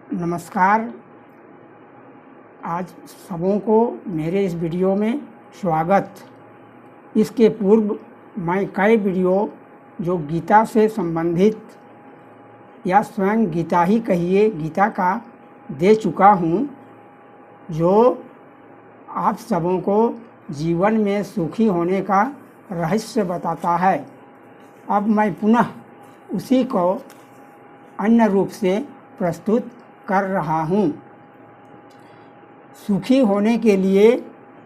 नमस्कार। आज सबों को मेरे इस वीडियो में स्वागत। इसके पूर्व मैं कई वीडियो जो गीता से संबंधित या स्वयं गीता ही कहिए गीता का दे चुका हूँ, जो आप सबों को जीवन में सुखी होने का रहस्य बताता है। अब मैं पुनः उसी को अन्य रूप से प्रस्तुत कर रहा हूँ। सुखी होने के लिए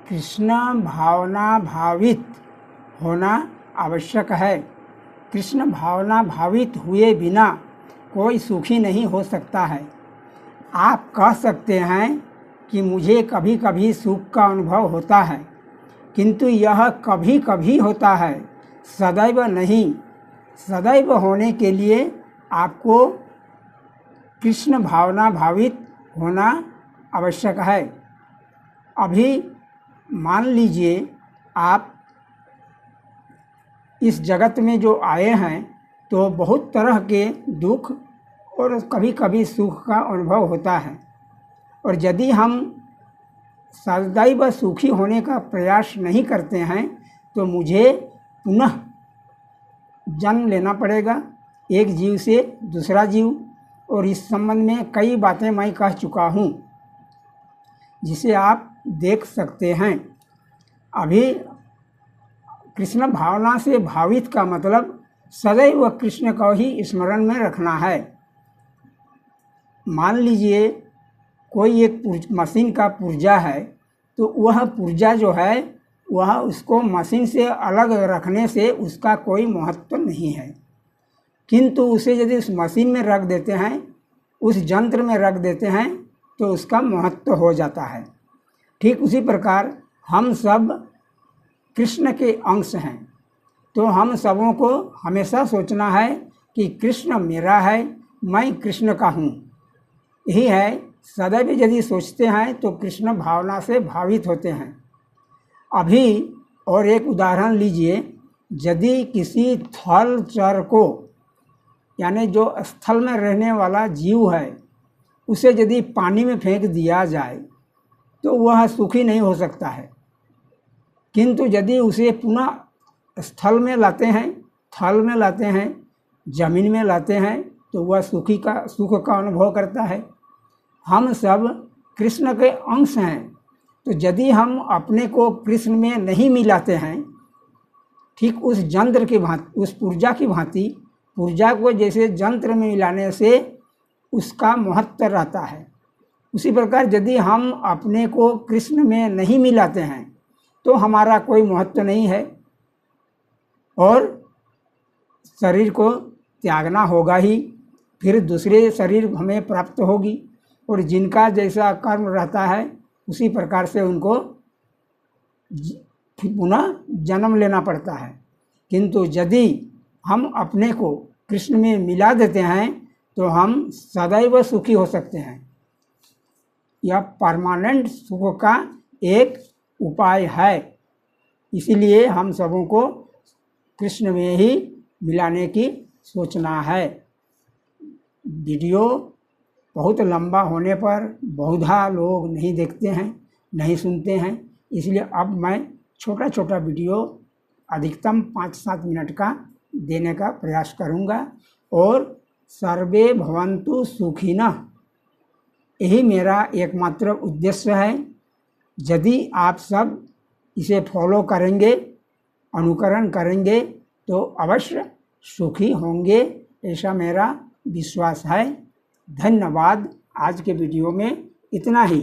कृष्ण भावना भावित होना आवश्यक है। कृष्ण भावना भावित हुए बिना कोई सुखी नहीं हो सकता है। आप कह सकते हैं कि मुझे कभी कभी सुख का अनुभव होता है, किंतु यह कभी कभी होता है, सदैव नहीं। सदैव होने के लिए आपको कृष्ण भावना भावित होना आवश्यक है। अभी मान लीजिए आप इस जगत में जो आए हैं तो बहुत तरह के दुख और कभी कभी सुख का अनुभव होता है, और यदि हम सदैव सुखी होने का प्रयास नहीं करते हैं तो मुझे पुनः जन्म लेना पड़ेगा, एक जीव से दूसरा जीव। और इस संबंध में कई बातें मैं कह चुका हूँ, जिसे आप देख सकते हैं। अभी कृष्ण भावना से भावित का मतलब सदैव कृष्ण को ही स्मरण में रखना है। मान लीजिए कोई एक मशीन का पुर्जा है, तो वह पुर्जा जो है वह उसको मशीन से अलग रखने से उसका कोई महत्व नहीं है, किंतु उसे यदि उस मशीन में रख देते हैं, उस यंत्र में रख देते हैं, तो उसका महत्व हो जाता है। ठीक उसी प्रकार हम सब कृष्ण के अंश हैं, तो हम सबों को हमेशा सोचना है कि कृष्ण मेरा है, मैं कृष्ण का हूँ। यही है, सदैव यदि सोचते हैं तो कृष्ण भावना से भावित होते हैं। अभी और एक उदाहरण लीजिए, यदि किसी थल चर को, यानी जो स्थल में रहने वाला जीव है, उसे यदि पानी में फेंक दिया जाए तो वह सुखी नहीं हो सकता है, किंतु यदि उसे पुनः स्थल में लाते हैं, थल में लाते हैं, जमीन में लाते हैं, तो वह सुख का अनुभव करता है। हम सब कृष्ण के अंश हैं, तो यदि हम अपने को कृष्ण में नहीं मिलाते हैं, ठीक उस यंत्र की भांति, उस पुर्जा की भांति, पुर्जा को जैसे यंत्र में मिलाने से उसका महत्व रहता है, उसी प्रकार यदि हम अपने को कृष्ण में नहीं मिलाते हैं तो हमारा कोई महत्व नहीं है, और शरीर को त्यागना होगा ही, फिर दूसरे शरीर हमें प्राप्त होगी, और जिनका जैसा कर्म रहता है उसी प्रकार से उनको पुनः जन्म लेना पड़ता है। किंतु यदि हम अपने को कृष्ण में मिला देते हैं तो हम सदैव सुखी हो सकते हैं। यह परमानेंट सुख का एक उपाय है। इसीलिए हम सबों को कृष्ण में ही मिलाने की सोचना है। वीडियो बहुत लंबा होने पर बहुधा लोग नहीं देखते हैं, नहीं सुनते हैं, इसलिए अब मैं छोटा छोटा वीडियो अधिकतम 5-7 मिनट का देने का प्रयास करूंगा। और सर्वे भवन्तु सुखिनः, यही मेरा एकमात्र उद्देश्य है। यदि आप सब इसे फॉलो करेंगे, अनुकरण करेंगे, तो अवश्य सुखी होंगे, ऐसा मेरा विश्वास है। धन्यवाद। आज के वीडियो में इतना ही।